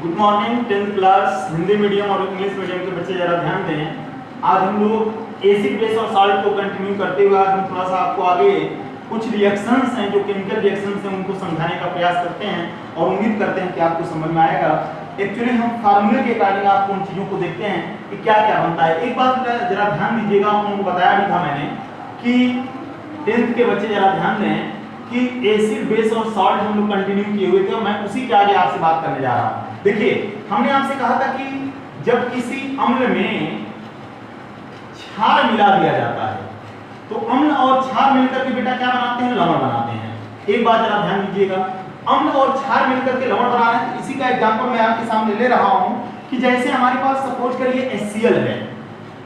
Good morning 10th class Hindi medium और English medium के बच्चे जरा ध्यान दें। आज हम लोग एसिड बेस और सॉल्ट को कंटिन्यू करते हुए आज हम थोड़ा सा आपको आगे कुछ रिएक्शंस हैं जो केमिकल रिएक्शंस हैं उनको समझाने का प्रयास करते हैं और उम्मीद करते हैं कि आपको समझ में आएगा। एक्चुअली हम फार्मूले के अकॉर्डिंग आपको उन चीज़ों को देखते हैं कि क्या क्या बनता है। एक बात जरा ध्यान दीजिएगा, उनको बताया भी था मैंने कि 10th के बच्चे जरा ध्यान दें कि एसिड बेस और सॉल्ट हम लोग कंटिन्यू किए हुए थे और मैं उसी के आगे आपसे बात करने जा रहा हूँ। देखिए, हमने आपसे कहा था कि जब किसी अम्ल में क्षार मिला दिया जाता है तो अम्ल और क्षार मिलकर के बेटा क्या बनाते हैं, लवण बनाते हैं। एक बात जरा ध्यान दीजिएगा, अम्ल और क्षार मिलकर के लवण बना रहे हैं। तो इसी का एग्जांपल मैं आपके सामने ले रहा हूं कि जैसे हमारे पास सपोज करिए HCl है,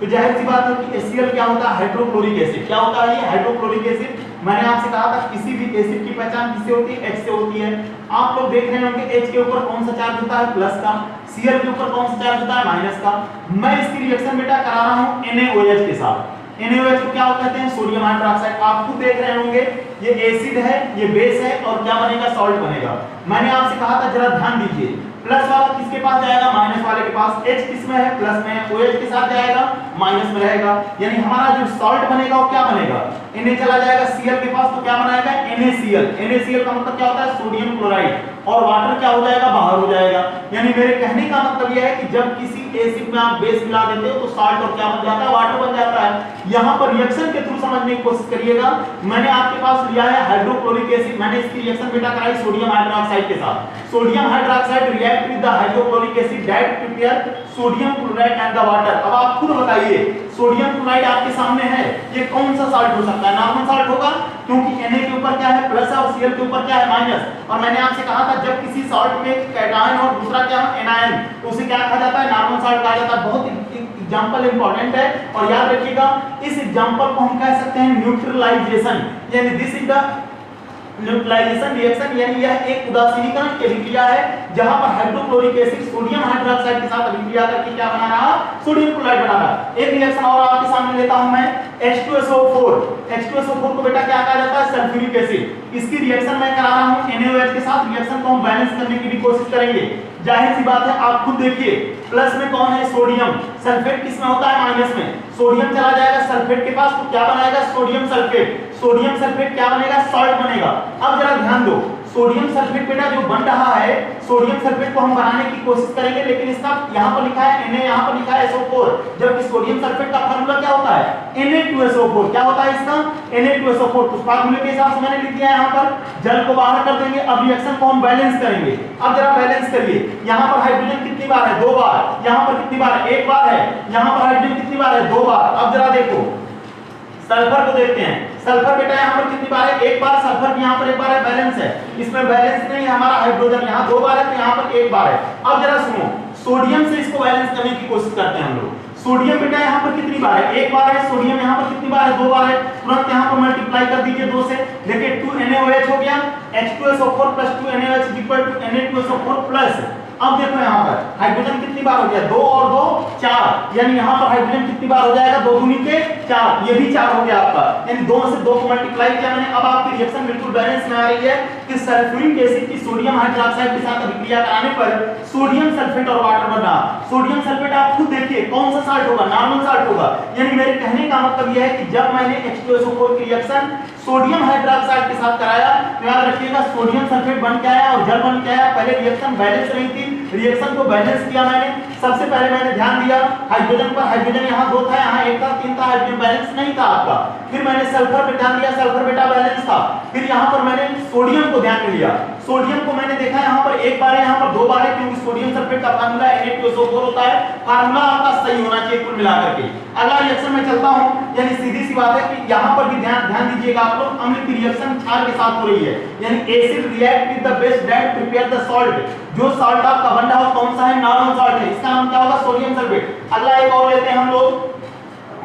तो जाहिर सी बात है कि HCl क्या होता है, हाइड्रोक्लोरिक एसिड। क्या होता है ये हाइड्रोक्लोरिक एसिड। मैंने आपसे कहा था किसी भी एसिड की पहचान किससे होती है, H से होती है। आप लोग देख रहे होंगे H के ऊपर कौन सा चार्ज होता है, प्लस का, Cl के ऊपर कौन सा चार्ज होता है, माइनस का। मैं इसकी रिएक्शन बेटा करा रहा हूं NaOH के साथ। NaOH को क्या कहते हैं, सोडियम हाइड्रोक्साइड। आप खुद देख रहे होंगे ये एसिड है, ये बेस है और क्या बनेगा, सॉल्ट बनेगा। मैंने आपसे कहा था जरा ध्यान दीजिए, प्लस वाला किसके पास जाएगा, माइनस वाले के पास। H किस में है, प्लस में है, OH के साथ जाएगा, माइनस में रहेगा। यानी हमारा जो सॉल्ट बनेगा वो क्या बनेगा, Na चला जाएगा Cl के पास तो क्या बनाएगा, NaCl। NaCl का मतलब क्या होता है, सोडियम क्लोराइड, और वाटर क्या हो जाएगा, बाहर हो जाएगा। यानी मेरे कहने का मतलब यह है कि जब किसी एसिड में आप बेस मिला देते हो तो सॉल्ट और क्या बन जाता है, वाटर बन जाता है। यहाँ पर रिएक्शन के थ्रू समझने की कोशिश करिएगा। मैंने आपके पास लिया है हाइड्रोक्लोरिक एसिड, मैंने इसकी रिएक्शन बेटा कराई सोडियम हाइड्रोक्साइड के साथ। Sodium hydroxide react with the hydrochloric acid that prepare sodium chloride and the water. अब आप खुद बताइए, सोडियम क्लोराइड आपके सामने है, ये कौन सा सॉल्ट हो सकता है, नॉर्मल सॉल्ट होगा, क्योंकि Na के ऊपर क्या है, प्लस है, और Cl के ऊपर क्या है, माइनस। और मैंने आपसे कहा था जब किसी सॉल्ट में कैटायन और दूसरा क्या है, एनायन, तो उसे क्या कहा जाता है, नॉर्मल सॉल्ट कहा जाता है। बहुत एग्जांपल इंपॉर्टेंट है और याद रखिएगा, इस एग्जांपल को हम कह सकते हैं न्यूट्रलाइजेशन, यानी this is the neutralisation reaction. यानी यह एक उदासीनीकरण की अभिक्रिया है जहां पर हाइड्रोक्लोरिक एसिड सोडियम हाइड्रोक्साइड के साथ अभिक्रिया करके क्या बना रहा, सोडियम क्लोराइड बना रहा। एक रिएक्शन और आपके सामने लेता हूं मैं, H2SO4। H2SO4 को बेटा क्या कहा जाता है, सल्फ्यूरिक एसिड। इसकी रिएक्शन मैं करा रहा हूं NaOH के साथ। रिएक्शन को हम बैलेंस करने की भी कोशिश करेंगे। जाहिर सी बात है, आप खुद देखिए, प्लस में कौन है, सोडियम। सल्फेट किस में होता है, माइनस में। सोडियम चला जाएगा सल्फेट के पास तो क्या बनाएगा, सोडियम सल्फेट। सोडियम सल्फेट क्या बनेगा, सॉल्ट बनेगा। अब जरा ध्यान दो, सोडियम सल्फेट बेटा जो बन रहा है, सोडियम सल्फेट को हम बनाने की कोशिश करेंगे, लेकिन इसका यहाँ पर लिखा है Na, यहाँ पर लिखा है SO4, जबकि सोडियम सल्फेट का फार्मूला क्या होता है, Na2SO4। क्या होता है इसका, Na2SO4। उस फार्मूले के हिसाब से मैंने लिख दिया है। यहाँ पर जल को बाहर कर देंगे, अब रिएक्शन को हम बैलेंस करेंगे। अब जरा बैलेंस करिए, यहाँ पर हाइड्रोजन कितनी बार है, 2 बार। यहाँ पर कितनी बार है, 1 बार है। यहाँ पर हाइड्रोजन कितनी बार है, 2 बार। अब जरा देखो सल्फर को देखते हैं, सल्फर बेटा यहाँ पर कितनी बार है, 1 बार। सल्फर यहाँ पर 1 बार है, बैलेंस है। इसमें बैलेंस नहीं है, हमारा हाइड्रोजन यहाँ 2 बार है तो यहाँ पर 1 बार है। अब जरा सुनो, सोडियम से इसको बैलेंस करने की कोशिश करते हैं हम लोग। सोडियम बेटा यहाँ पर कितनी बार है, 1 बार है। सोडियम यहाँ पर कितनी बार है, 2 बार है। तुरंत यहाँ पर मल्टीप्लाई कर दीजिए 2 से, देखिए 2NaOH हो गया। H2SO4 + 2NaOH = Na2SO4 plus. अब देखो यहाँ पर हाइड्रोजन कितनी बार हो गया, 2 और 2 4, यानी यहाँ पर हाइड्रोजन कितनी बार हो जाएगा, 2 दूनी के 4, ये भी 4 हो गया आपका। यानी 2 से 2 को मल्टीप्लाई किया मैंने। अब आपकी रिएक्शन बिल्कुल बैलेंस में आ रही है कि सल्फ्यूरिक एसिड की सोडियम हाइड्रोक्साइड के साथ अभिक्रिया कराने पर सोडियम सल्फेट और वाटर बन रहा। सोडियम सल्फेट आप खुद देखिए कौन सा सॉल्ट होगा, नॉर्मल सॉल्ट होगा। यानी मेरे कहने का मतलब यह है कि जब मैंने H2SO4 की रिएक्शन सोडियम हाइड्रोक्साइड के साथ कराया तो याद रखिएगा सोडियम सल्फेट बन के आया और जल बन के आया। पहले रिएक्शन बैलेंस नहीं थी, रिएक्शन को बैलेंस किया मैंने। सबसे पहले मैंने ध्यान दिया हाइड्रोजन पर, हाइड्रोजन यहाँ 2 था, यहाँ 1 था, 3 था, हाइड्रोजन बैलेंस नहीं था आपका। फिर मैंने सल्फर पे ध्यान दिया, सल्फर बेटा बैलेंस था। फिर यहाँ पर मैंने सोडियम को ध्यान में लिया, सोडियम को मैंने देखा यहाँ पर 1 बार है, यहाँ पर 2 बार है, क्योंकि सोडियम सल्फेट का फार्मूला Na2SO4 होता है। फार्मूला आपका सही होना चाहिए कुल मिलाकर के। अगला रिएक्शन में चलता हूँ, यानी सीधी सी बात है कि यहाँ पर भी ध्यान दीजिएगा आप लोग, अम्ल की रिएक्शन क्षार के साथ हो रही है। यानी acid react with the base that prepare the salt. जो सॉल्ट आपका बन रहा है कौन सा है, नॉर्मल सॉल्ट है, इसका नाम क्या होगा, सोडियम सल्फेट। अगला एक और लेते हैं हम लोग,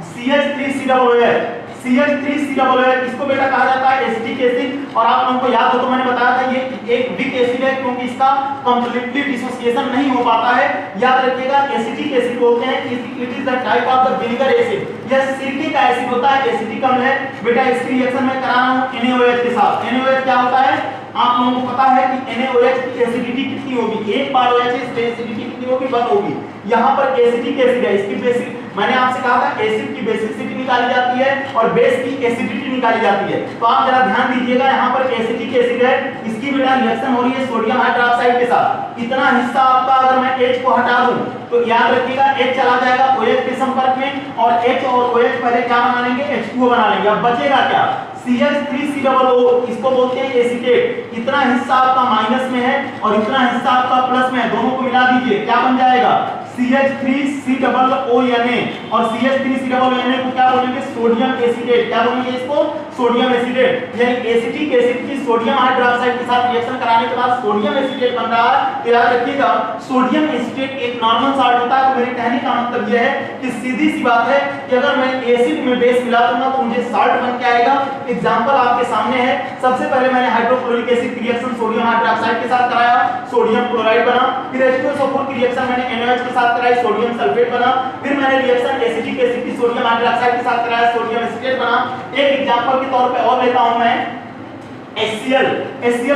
CH3COOH। CH3COOH इसको बेटा कहा जाता है एसिटिक एसिड। और आप लोगों को याद हो तो मैंने बताया था ये एक वीक एसिड है, क्योंकि इसका कंप्लीटली डिसोसिएशन नहीं हो पाता है। याद रखिएगा एसिटिक एसिड बोलते हैं, it is the type of the vinegar acid. यह सिरके का एसिड होता है, एसिटिक अम्ल है। बेटा इसकी रिएक्शन में करा रहा हूं NaOH के साथ। NaOH क्या होता है, आप लोगों को पता है कि NaOH की एसिडिटी कितनी होगी, एक बार OH है इसलिए एसिडिटी कितनी होगी, 1 होगी। यहाँ पर एसिटिक एसिड है, इसकी बेसिक मैंने आपसे कहा था एसिड की बेसिसिटी निकाली जाती है और बेस की एसिडिटी निकाली जाती है। तो आप जरा ध्यान दीजिएगा, यहाँ पर एसिटिक एसिड है, इसकी बेटा रिएक्शन हो रही है सोडियम हाइड्रोक्साइड के साथ। इतना हिस्सा आपका अगर मैं H को हटा दूं तो याद रखिएगा H चला जाएगा OH के संपर्क में और H और OH पहले क्या बना लेंगे, H2O बना लेंगे। अब बचेगा क्या, CH3COO, इसको बोलते हैं एसीटेट। इतना हिस्सा आपका माइनस में है और इतना हिस्सा आपका प्लस में है, दोनों को मिला दीजिए, क्या बन जाएगा CH3COONA। और CH3COONA को क्या बोलेंगे, सोडियम एसीटेट। क्या बोलेंगे इसको, सोडियम एसीटेट। यानी एसिटिक एसिड की सोडियम हाइड्रोक्साइड के साथ रिएक्शन कराने के बाद सोडियम एसीटेट बन रहा है। तो याद रखिएगा सोडियम एसीटेट एक नॉर्मल सॉल्ट होता है। तो मेरे कहने का मतलब यह है कि सीधी सी बात है कि अगर मैं एसिड में बेस मिला दूंगा तो मुझे सॉल्ट बन के आएगा। एग्जांपल आपके सामने है, सबसे पहले मैंने हाइड्रोक्लोरिक एसिड की रिएक्शन सोडियम हाइड्रोक्साइड के साथ कराया, सोडियम क्लोराइड बना। फिर H2SO4 की रिएक्शन मैंने NaOH के साथ कराई, सोडियम सल्फेट बना। फिर मैंने रिएक्शन एसिटिक एसिड की सोडियम हाइड्रोक्साइड के साथ कराया, सोडियम एसीटेट बना। एक एग्जांपल के तौर पे और लेता हूं मैं HCl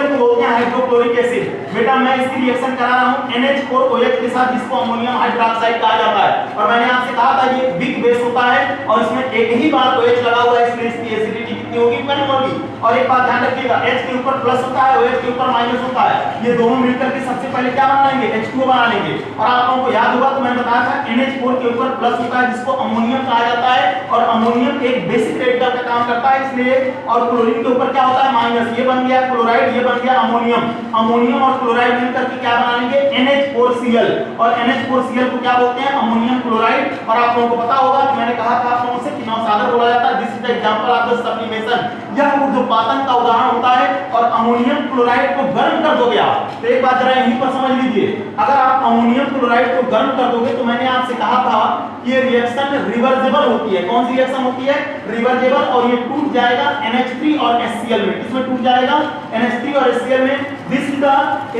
को बोलते हैं हाइड्रोक्लोरिक एसिड। बेटा मैं इसकी रिएक्शन करा रहा हूं NH4OH के साथ, जिसको अमोनियम हाइड्रोक्साइड कहा जाता है। और मैंने आपसे कहा था ये वीक बेस होता है और इसमें एक ही बार OH लगा हुआ है, इसलिए इसकी एसिडिटी कितनी होगी, कम होगी। और एक बात ध्यान रखिएगा, H के ऊपर प्लस होता है, OH के ऊपर माइनस होता है। ये दोनों मिलकर के सबसे पहले क्या बना लेंगे, H2O बना लेंगे। और आप लोगों को याद होगा तो मैंने बताया था NH4 के ऊपर प्लस होता है, जिसको अमोनियम कहा जाता है। और अमोनियम एक बेसिक रेडिकल का काम करता है, इसलिए। और क्लोरीन के ऊपर क्या होता है, माइनस। ये बन गया क्लोराइड, ये बन गया अमोनियम। अमोनियम और क्लोराइड मिलकर के क्या बना लेंगे, NH4Cl। और NH4Cl को क्या बोलते हैं, अमोनियम क्लोराइड। और आप लोगों को पता होगा कि मैंने कहा था आप लोगों से कि नौसादर बोला जाता है, this is the example of the sublimation. यह ऊर्ध्वपातन का उदाहरण होता है। और अमोनियम क्लोराइड को गर्म कर दोगे आप, तो एक बात जरा यहीं पर समझ लीजिए, अगर आप अमोनियम क्लोराइड को गर्म कर दोगे तो मैंने आपसे कहा था कि ये रिएक्शन रिवर्सिबल होती है। कौन सी रिएक्शन होती है, रिवर्सिबल। और ये टूट जाएगा NH3 और HCl में। किसमें टूट जाएगा, NH3 और HCl में। This is the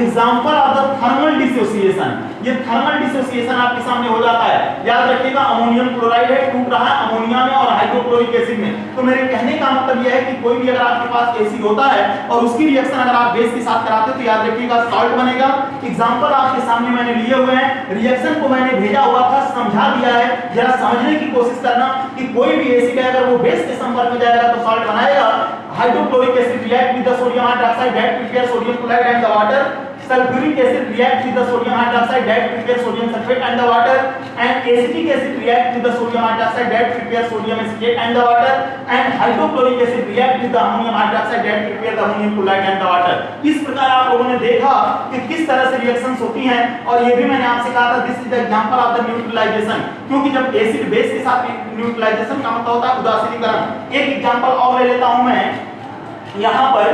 example of the thermal dissociation. ये थर्मल डिसोसिएशन आपके सामने हो जाता है। याद रखिएगा अमोनियम क्लोराइड है, टूट रहा है अमोनिया में और हाइड्रोक्लोरिक एसिड में। तो मेरे कहने का मतलब यह है कि कोई भी अगर आपके पास एसिड होता है और उसकी रिएक्शन अगर आप बेस के साथ कराते हो तो याद रखिएगा सॉल्ट बनेगा। एग्जांपल आपके सामने मैंने लिए हुए हैं, रिएक्शन को मैंने भेजा हुआ था, समझा दिया है। जरा समझने की कोशिश करना कि कोई भी एसिड है अगर वो बेस के संपर्क में जाएगा तो सॉल्ट बनाएगा। Hydrochloric acid react with the sodium hydroxide that prepare sodium chloride and the water. sulfuric acid react with the sodium hydroxide that prepare sodium sulfate and the water, and acetic acid react with the sodium hydroxide that prepare sodium acetate and the water, and hydrochloric acid react with the ammonium hydroxide that prepare the ammonium chloride and the water। इस प्रकार आप लोगों ने देखा कि किस तरह से रिएक्शंस होती हैं। और ये भी मैंने आपसे कहा था this is the example of the neutralisation, क्योंकि जब एसिड बेस के साथ न्यूट्रलाइजेशन का मतलब होता है उदासीनीकरण। एक एग्जांपल और ले लेता हूं मैं यहाँ पर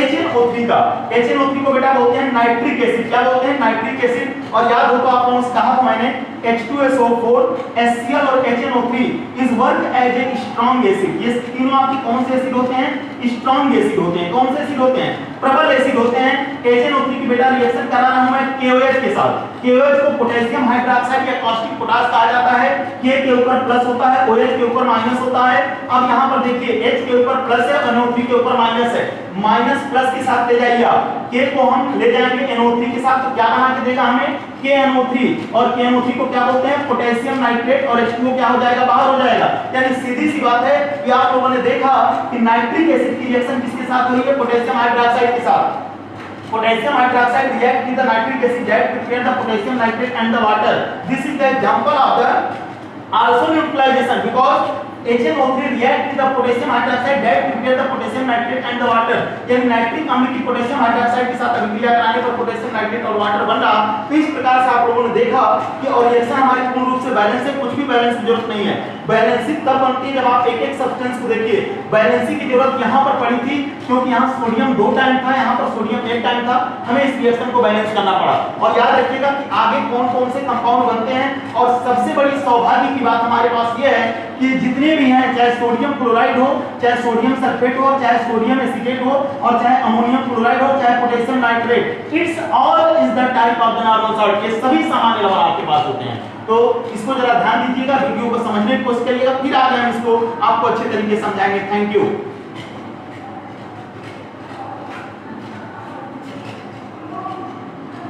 HNO3 का। HNO3 को बेटा बोलते हैं नाइट्रिक एसिड। क्या बोलते हैं, नाइट्रिक एसिड। और याद हो तो आप लोगों से कहा था मैंने H2SO4, HCl और HNO3 is work as a strong acid. ये तीनों आपके कौन से एसिड होते हैं, स्ट्रॉन्ग एसिड होते हैं। कौन से एसिड होते हैं, प्रबल एसिड होते हैं। HNO3 की बेटा रिएक्शन करा रहा हूं मैं KOH के साथ। KOH को पोटेशियम हाइड्रोक्साइड या कास्टिक पोटाश कहा जाता है। K के ऊपर प्लस होता है, OH के ऊपर माइनस होता है। अब यहाँ पर देखिए H के ऊपर प्लस है, NO3 के ऊपर माइनस है। माइनस प्लस के साथ ले जाइए आप, K को हम ले जाएंगे NO3 के साथ, तो क्या बना के देगा हमें KNO3। और KNO3 को क्या बोलते हैं, पोटेशियम नाइट्रेट। और H2O क्या हो जाएगा, बाहर हो जाएगा। यानी सीधी सी बात है कि आप लोगों ने देखा कि नाइट्रिक एसिड की रिएक्शन किसके साथ हो रही है, पोटेशियम हाइड्रोक्साइड के साथ। Potassium hydroxide react with the nitric acid that prepare the potassium nitrate and the water. This is the example of the also neutralization because HNO3 react with the potassium hydroxide that prepare the potassium nitrate and the water। यानी nitric अम्ल की potassium hydroxide के साथ अभिक्रिया कराने पर potassium nitrate और water बन रहा। तो इस प्रकार से आप लोगों ने देखा कि और रिएक्शन हमारी पूर्ण रूप से बैलेंस है, कुछ भी बैलेंस की जरूरत नहीं है। बैलेंसिंग तब बनती है जब आप एक एक सब्सटेंस को देखिए। बैलेंसिंग की जरूरत यहाँ पर पड़ी थी क्योंकि यहाँ सोडियम 2 टाइम था, यहाँ पर सोडियम 1 टाइम था। हमें इस रिएक्शन को बैलेंस करना पड़ा। और याद रखिएगा कि आगे कौन कौन से कंपाउंड बनते हैं। और सबसे बड़ी सौभाग्य की बात हमारे पास ये है कि जितने भी हैं, चाहे सोडियम क्लोराइड हो, चाहे सोडियम सल्फेट हो, चाहे सोडियम एसीटेट हो, और चाहे अमोनियम क्लोराइड हो, चाहे potassium nitrate, it's all is the type of the normal salt. ये सभी सामान्य लवण आपके पास होते हैं। तो इसको जरा ध्यान दीजिएगा, वीडियो को समझने की कोशिश करिएगा, फिर आगे हम इसको आपको अच्छे तरीके से समझाएंगे। Thank you.